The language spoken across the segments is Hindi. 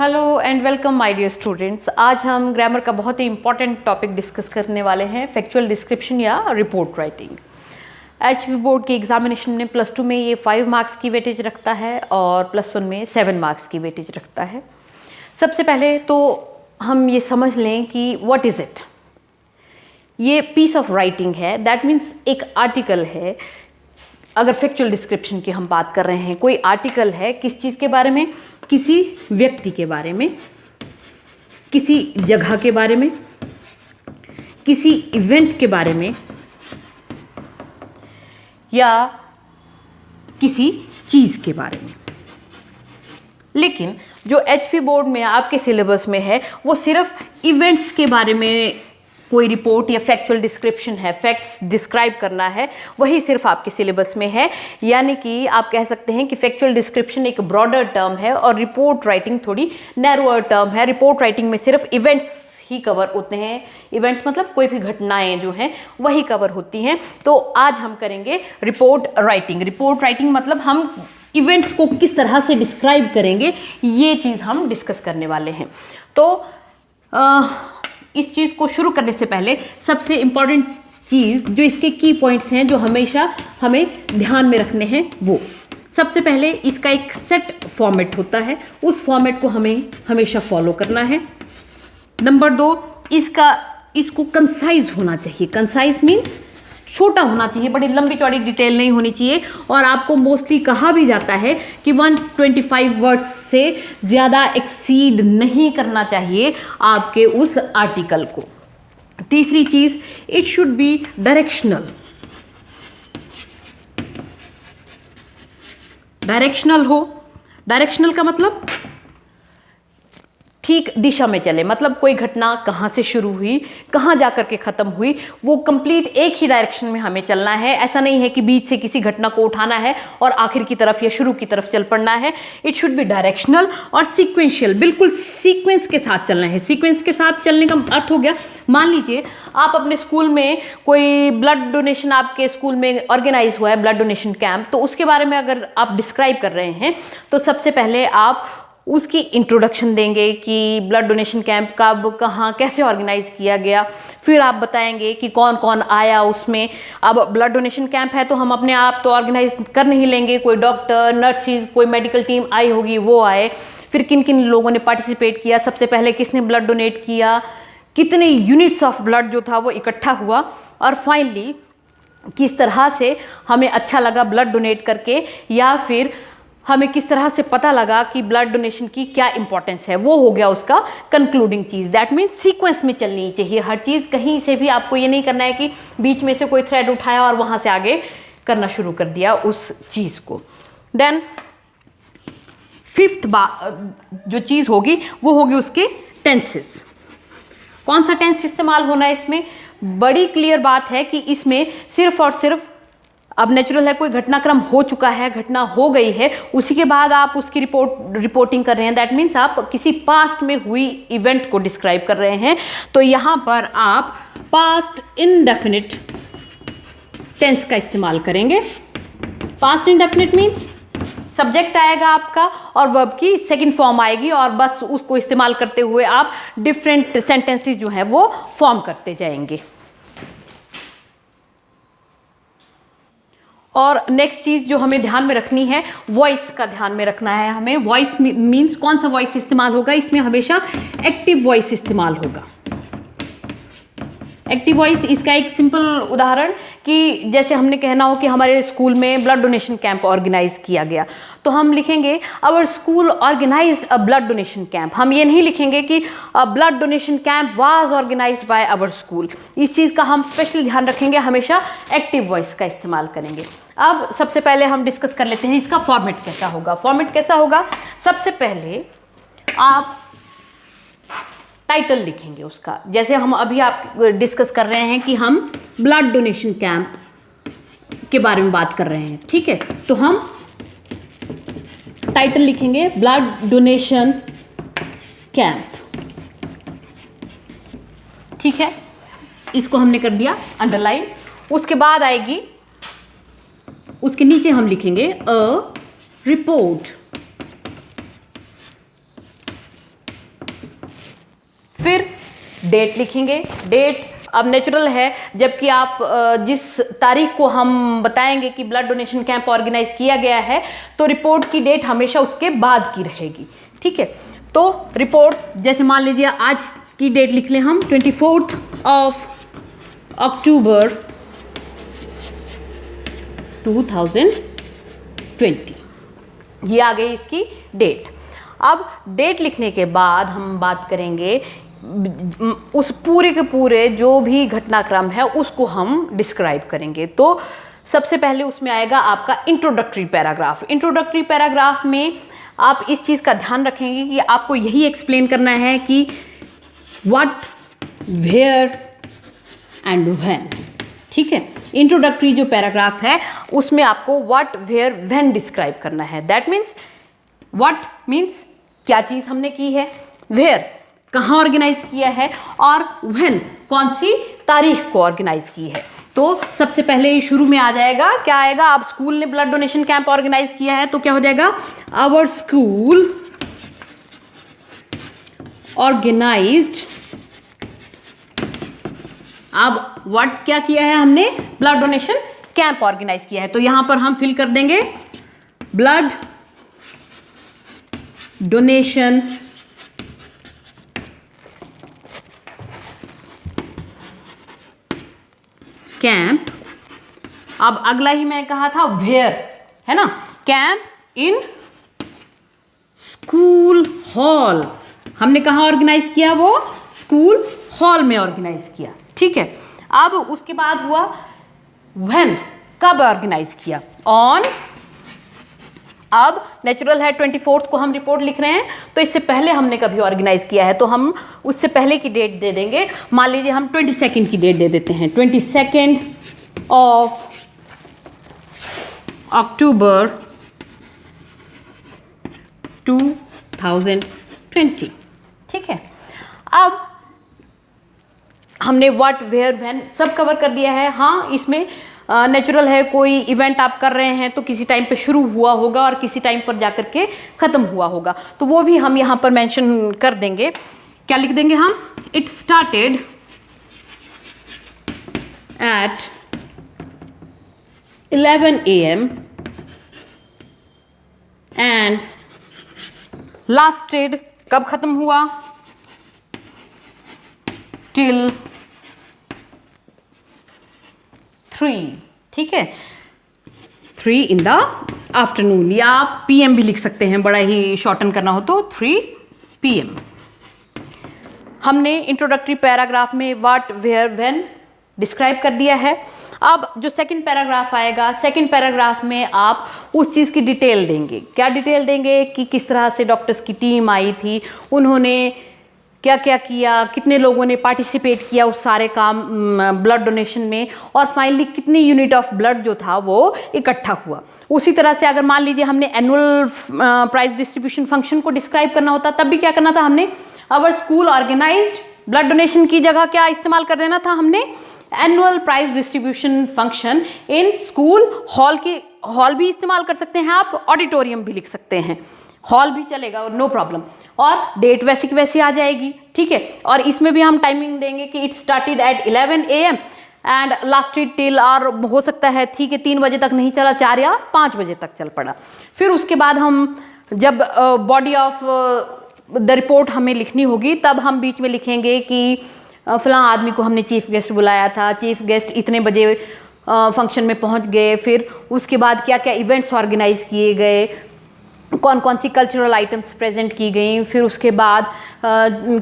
Hello and welcome my dear students. आज हम ग्रामर का बहुत ही इंपॉर्टेंट टॉपिक डिस्कस करने वाले हैं, फैक्चुअल डिस्क्रिप्शन या रिपोर्ट राइटिंग। एचपी बोर्ड के एग्जामिनेशन में +2 में ये 5 मार्क्स की वेटेज रखता है और +1 में 7 मार्क्स की वेटेज रखता है। सबसे पहले तो हम ये समझ लें कि व्हाट इज़ इट। ये पीस ऑफ राइटिंग है, दैट मीन्स एक आर्टिकल है। अगर फैक्चुअल डिस्क्रिप्शन की हम बात कर रहे हैं, कोई आर्टिकल है किस चीज़ के बारे में, किसी व्यक्ति के बारे में, किसी जगह के बारे में, किसी इवेंट के बारे में या किसी चीज़ के बारे में। लेकिन जो एचपी बोर्ड में आपके सिलेबस में है वो सिर्फ इवेंट्स के बारे में कोई रिपोर्ट या फैक्चुअल डिस्क्रिप्शन है, फैक्ट्स डिस्क्राइब करना है, वही सिर्फ आपके सिलेबस में है। यानी कि आप कह सकते हैं कि फैक्चुअल डिस्क्रिप्शन एक ब्रॉडर टर्म है और रिपोर्ट राइटिंग थोड़ी नैरोअर टर्म है। रिपोर्ट राइटिंग में सिर्फ इवेंट्स ही कवर होते हैं। इवेंट्स मतलब कोई भी घटनाएं जो हैं वही कवर होती हैं। तो आज हम करेंगे रिपोर्ट राइटिंग। रिपोर्ट राइटिंग मतलब हम इवेंट्स को किस तरह से डिस्क्राइब करेंगे, ये चीज़ हम डिस्कस करने वाले हैं। तो इस चीज़ को शुरू करने से पहले सबसे इम्पॉर्टेंट चीज़ जो इसके की पॉइंट्स हैं जो हमेशा हमें ध्यान में रखने हैं, वो सबसे पहले इसका एक सेट फॉर्मेट होता है, उस फॉर्मेट को हमें हमेशा फॉलो करना है। नंबर 2, इसको कंसाइज होना चाहिए। कंसाइज मीन्स छोटा होना चाहिए, बड़ी लंबी चौड़ी डिटेल नहीं होनी चाहिए। और आपको मोस्टली कहा भी जाता है कि 125 वर्ड्स से ज़्यादा एक्सीड नहीं करना चाहिए आपके उस आर्टिकल को। तीसरी चीज़, it should be directional. Directional हो, डायरेक्शनल का मतलब ठीक दिशा में चले, मतलब कोई घटना कहाँ से शुरू हुई, कहाँ जाकर के ख़त्म हुई, वो कंप्लीट एक ही डायरेक्शन में हमें चलना है। ऐसा नहीं है कि बीच से किसी घटना को उठाना है और आखिर की तरफ या शुरू की तरफ चल पड़ना है। इट शुड बी डायरेक्शनल और सीक्वेंशियल, बिल्कुल सीक्वेंस के साथ चलना है। सीक्वेंस के साथ चलने का अर्थ हो गया, मान लीजिए आप अपने स्कूल में कोई ब्लड डोनेशन, आपके स्कूल में ऑर्गेनाइज हुआ है ब्लड डोनेशन कैंप, तो उसके बारे में अगर आप डिस्क्राइब कर रहे हैं तो सबसे पहले आप उसकी इंट्रोडक्शन देंगे कि ब्लड डोनेशन कैंप कब, कहाँ, कैसे ऑर्गेनाइज किया गया। फिर आप बताएंगे कि कौन कौन आया उसमें। अब ब्लड डोनेशन कैंप है तो हम अपने आप तो ऑर्गेनाइज कर नहीं लेंगे, कोई डॉक्टर, नर्सिस, कोई मेडिकल टीम आई होगी, वो आए। फिर किन किन लोगों ने पार्टिसिपेट किया, सबसे पहले किसने ब्लड डोनेट किया, कितने यूनिट्स ऑफ ब्लड जो था वो इकट्ठा हुआ, और फाइनली किस तरह से हमें अच्छा लगा ब्लड डोनेट करके, या फिर हमें किस तरह से पता लगा कि ब्लड डोनेशन की क्या इंपॉर्टेंस है। वो हो गया उसका concluding cheese. That means sequence में चलनी चाहिए हर चीज़। कहीं से भी आपको ये नहीं करना है कि बीच में से कोई थ्रेड उठाया और वहाँ से आगे करना शुरू कर दिया उस चीज़ को। देन फिफ्थ जो चीज़ होगी वो होगी उसके टेंसेस। कौन सा टेंस इस्तेमाल होना है इसमें, बड़ी क्लियर बात है कि इसमें सिर्फ और सिर्फ, अब नेचुरल है, कोई घटनाक्रम हो चुका है, घटना हो गई है, उसी के बाद आप उसकी रिपोर्टिंग कर रहे हैं। दैट मीन्स आप किसी पास्ट में हुई इवेंट को डिस्क्राइब कर रहे हैं। तो यहाँ पर आप पास्ट इंडेफिनिट टेंस का इस्तेमाल करेंगे। पास्ट इंडेफिनिट मीन्स सब्जेक्ट आएगा आपका और वर्ब की सेकंड फॉर्म आएगी, और बस उसको इस्तेमाल करते हुए आप डिफरेंट सेंटेंसेस जो हैं वो फॉर्म करते जाएंगे। और नेक्स्ट चीज़ जो हमें ध्यान में रखनी है, वॉइस का ध्यान में रखना है हमें। वॉइस मीन्स कौन सा वॉइस इस्तेमाल होगा, इसमें हमेशा एक्टिव वॉइस इस्तेमाल होगा। एक्टिव वॉइस, इसका एक सिंपल उदाहरण कि जैसे हमने कहना हो कि हमारे स्कूल में ब्लड डोनेशन कैंप ऑर्गेनाइज किया गया, तो हम लिखेंगे our school organised a blood donation camp. हम ये नहीं लिखेंगे कि blood donation camp was organised by our school. इस चीज़ का हम स्पेशल ध्यान रखेंगे, हमेशा एक्टिव वॉइस का इस्तेमाल करेंगे। अब सबसे पहले हम डिस्कस कर लेते हैं इसका फॉर्मेट कैसा होगा। फॉर्मेट कैसा होगा, सबसे पहले आप टाइटल लिखेंगे उसका। जैसे हम अभी आप डिस्कस कर रहे हैं कि हम ब्लड डोनेशन कैंप के बारे में बात कर रहे हैं, ठीक है, तो हम टाइटल लिखेंगे ब्लड डोनेशन कैंप, ठीक है, इसको हमने कर दिया अंडरलाइन। उसके बाद आएगी, उसके नीचे हम लिखेंगे अ रिपोर्ट फिर डेट लिखेंगे। डेट अब नेचुरल है, जबकि आप जिस तारीख को हम बताएंगे कि ब्लड डोनेशन कैंप ऑर्गेनाइज किया गया है, तो रिपोर्ट की डेट हमेशा उसके बाद की रहेगी। ठीक है, तो रिपोर्ट जैसे मान लीजिए आज की डेट लिख लें हम 24 अक्टूबर 2020, ये आ गई इसकी डेट। अब डेट लिखने के बाद हम बात करेंगे उस पूरे के पूरे जो भी घटनाक्रम है उसको हम डिस्क्राइब करेंगे। तो सबसे पहले उसमें आएगा आपका इंट्रोडक्टरी पैराग्राफ। इंट्रोडक्टरी पैराग्राफ में आप इस चीज़ का ध्यान रखेंगे कि आपको यही एक्सप्लेन करना है कि व्हाट, वेयर एंड व्हेन। ठीक है, इंट्रोडक्टरी जो पैराग्राफ है उसमें आपको व्हाट, वेयर, व्हेन डिस्क्राइब करना है। दैट मीन्स व्हाट मीन्स क्या चीज़ हमने की है, वेयर कहाँ ऑर्गेनाइज किया है, और व्हेन कौन सी तारीख को ऑर्गेनाइज की है। तो सबसे पहले शुरू में आ जाएगा, क्या आएगा, आप स्कूल ने ब्लड डोनेशन कैंप ऑर्गेनाइज किया है तो क्या हो जाएगा, आवर स्कूल ऑर्गेनाइज्ड। अब व्हाट क्या किया है हमने, ब्लड डोनेशन कैंप ऑर्गेनाइज किया है, तो यहां पर हम फिल कर देंगे ब्लड डोनेशन कैंप। अब अगला ही मैंने कहा था वेयर, है ना, कैंप इन स्कूल हॉल। हमने कहाँ ऑर्गेनाइज किया, वो स्कूल हॉल में ऑर्गेनाइज किया। ठीक है, अब उसके बाद हुआ व्हेन, कब ऑर्गेनाइज किया, ऑन। अब नेचुरल है 24 को हम रिपोर्ट लिख रहे हैं, तो इससे पहले हमने कभी ऑर्गेनाइज किया है तो हम उससे पहले की डेट दे देंगे। मान लीजिए हम 22 की डेट दे देते हैं, 22 अक्टूबर 2020। ठीक है, अब हमने व्हाट, वेयर, व्हेन सब कवर कर दिया है। हाँ, इसमें नेचुरल है कोई इवेंट आप कर रहे हैं तो किसी टाइम पे शुरू हुआ होगा और किसी टाइम पर जाकर के ख़त्म हुआ होगा, तो वो भी हम यहाँ पर मेंशन कर देंगे। क्या लिख देंगे हम, it started at 11 AM and lasted, कब ख़त्म हुआ, टिल 3। ठीक है, 3 in the आफ्टरनून, या आप PM भी लिख सकते हैं, बड़ा ही शॉर्टन करना हो तो 3 PM। हमने इंट्रोडक्टरी पैराग्राफ में व्हाट, वेयर, व्हेन डिस्क्राइब कर दिया है। अब जो सेकंड पैराग्राफ आएगा, सेकंड पैराग्राफ में आप उस चीज़ की डिटेल देंगे। क्या डिटेल देंगे कि किस तरह से डॉक्टर्स की टीम आई थी, उन्होंने क्या क्या किया, कितने लोगों ने पार्टिसिपेट किया उस सारे काम ब्लड डोनेशन में, और फाइनली कितनी यूनिट ऑफ ब्लड जो था वो इकट्ठा हुआ। उसी तरह से अगर मान लीजिए हमने एनुअल प्राइज डिस्ट्रीब्यूशन फंक्शन को डिस्क्राइब करना होता, तब भी क्या करना था, हमने our school organised, blood donation की जगह क्या इस्तेमाल कर देना था, हमने annual prize distribution function in school hall. की हॉल भी इस्तेमाल कर सकते हैं आप, ऑडिटोरियम भी लिख सकते हैं, हॉल भी चलेगा, नो प्रॉब्लम। और डेट वैसी की वैसी आ जाएगी। ठीक है, और इसमें भी हम टाइमिंग देंगे कि it started at 11 AM and lasted till, और हो सकता है ठीक है 3 बजे तक नहीं चला, 4 या 5 बजे तक चल पड़ा। फिर उसके बाद हम जब बॉडी ऑफ द रिपोर्ट हमें लिखनी होगी, तब हम बीच में लिखेंगे कि फलां आदमी को हमने चीफ गेस्ट बुलाया था, चीफ गेस्ट इतने बजे फंक्शन में पहुंच गए, फिर उसके बाद क्या क्या इवेंट्स ऑर्गेनाइज किए गए, कौन कौन सी कल्चरल आइटम्स प्रेजेंट की गई, फिर उसके बाद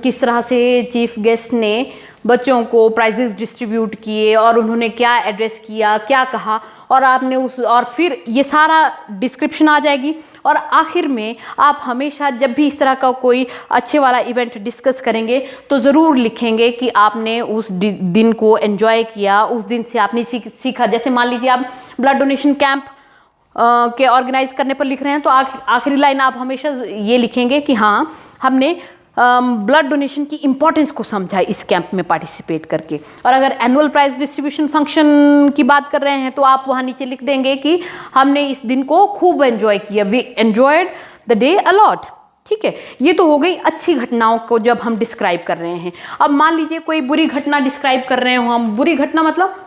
किस तरह से चीफ गेस्ट ने बच्चों को प्राइजेस डिस्ट्रीब्यूट किए और उन्होंने क्या एड्रेस किया, क्या कहा, और आपने उस, और फिर ये सारा डिस्क्रिप्शन आ जाएगी। और आखिर में आप हमेशा जब भी इस तरह का कोई अच्छे वाला इवेंट डिस्कस करेंगे तो ज़रूर लिखेंगे कि आपने उस दिन को एंजॉय किया, उस दिन से आपने सीखा। जैसे मान लीजिए आप ब्लड डोनेशन कैंप के ऑर्गेनाइज करने पर लिख रहे हैं, तो आखिरी लाइन आप हमेशा ये लिखेंगे कि हाँ, हमने ब्लड डोनेशन की इम्पोर्टेंस को समझा इस कैंप में पार्टिसिपेट करके। और अगर एनुअल प्राइज डिस्ट्रीब्यूशन फंक्शन की बात कर रहे हैं तो आप वहाँ नीचे लिख देंगे कि हमने इस दिन को खूब एंजॉय किया, we enjoyed the day a lot. ठीक है, ये तो हो गई अच्छी घटनाओं को जब हम डिस्क्राइब कर रहे हैं। अब मान लीजिए कोई बुरी घटना डिस्क्राइब कर रहे हो हम, बुरी घटना मतलब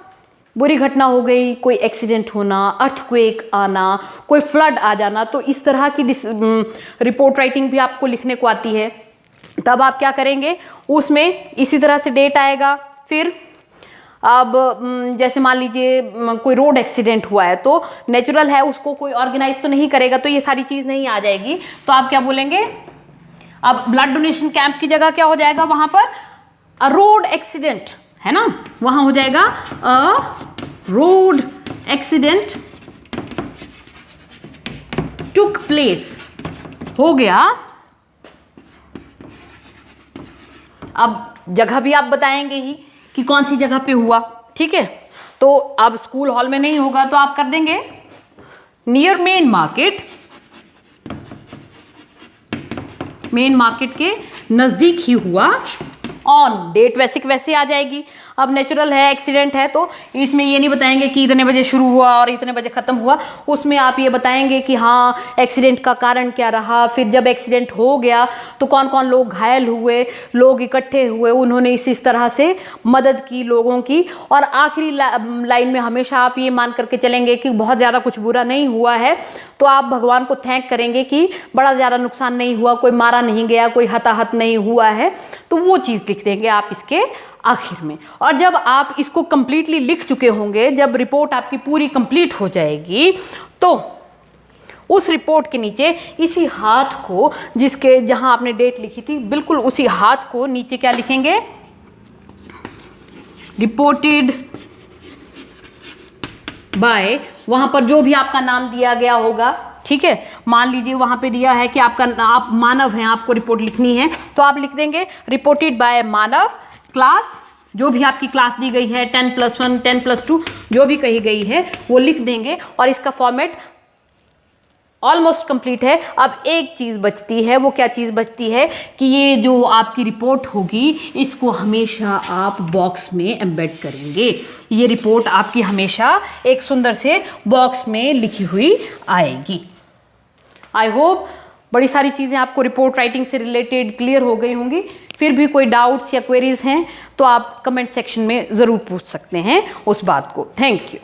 बुरी घटना हो गई, कोई एक्सीडेंट होना, अर्थक्वेक आना, कोई फ्लड आ जाना, तो इस तरह की रिपोर्ट राइटिंग भी आपको लिखने को आती है। तब आप क्या करेंगे, उसमें इसी तरह से डेट आएगा। फिर अब जैसे मान लीजिए कोई रोड एक्सीडेंट हुआ है, तो नेचुरल है उसको कोई ऑर्गेनाइज तो नहीं करेगा, तो ये सारी चीज़ नहीं आ जाएगी। तो आप क्या बोलेंगे, अब ब्लड डोनेशन कैंप की जगह क्या हो जाएगा वहाँ पर, अ रोड एक्सीडेंट, है ना, वहाँ हो जाएगा अ रोड एक्सीडेंट टुक प्लेस, हो गया। अब जगह भी आप बताएंगे ही कि कौन सी जगह पे हुआ, ठीक है। तो अब स्कूल हॉल में नहीं होगा तो आप कर देंगे near main market, main market के नजदीक ही हुआ। ऑन डेट वैसे की वैसे आ जाएगी। अब नेचुरल है, एक्सीडेंट है, तो इसमें ये नहीं बताएंगे कि इतने बजे शुरू हुआ और इतने बजे ख़त्म हुआ। उसमें आप ये बताएंगे कि हाँ एक्सीडेंट का कारण क्या रहा, फिर जब एक्सीडेंट हो गया तो कौन कौन लोग घायल हुए, लोग इकट्ठे हुए, उन्होंने इस तरह से मदद की लोगों की। और आखिरी लाइन में हमेशा आप ये मान करके चलेंगे कि बहुत ज़्यादा कुछ बुरा नहीं हुआ है, तो आप भगवान को थैंक करेंगे कि बड़ा ज़्यादा नुकसान नहीं हुआ, कोई मारा नहीं गया, कोई हताहत नहीं हुआ है। तो वो चीज़ लिख देंगे आप इसके आखिर में। और जब आप इसको कंप्लीटली लिख चुके होंगे, जब रिपोर्ट आपकी पूरी कंप्लीट हो जाएगी, तो उस रिपोर्ट के नीचे इसी हाथ को, जिसके जहां आपने डेट लिखी थी, बिल्कुल उसी हाथ को नीचे क्या लिखेंगे, रिपोर्टेड बाय, वहां पर जो भी आपका नाम दिया गया होगा, ठीक है। मान लीजिए वहां पे दिया है कि आप मानव हैं, आपको रिपोर्ट लिखनी है, तो आप लिख देंगे रिपोर्टेड बाय मानव, क्लास, जो भी आपकी क्लास दी गई है 10+1 10+2 जो भी कही गई है वो लिख देंगे। और इसका फॉर्मेट ऑलमोस्ट कंप्लीट है। अब एक चीज़ बचती है, वो क्या चीज़ बचती है कि ये जो आपकी रिपोर्ट होगी इसको हमेशा आप बॉक्स में एम्बेड करेंगे। ये रिपोर्ट आपकी हमेशा एक सुंदर से बॉक्स में लिखी हुई आएगी। आई होप बड़ी सारी चीज़ें आपको रिपोर्ट राइटिंग से रिलेटेड क्लियर हो गई होंगी। फिर भी कोई डाउट्स या क्वेरीज हैं तो आप कमेंट सेक्शन में ज़रूर पूछ सकते हैं उस बात को। Thank you.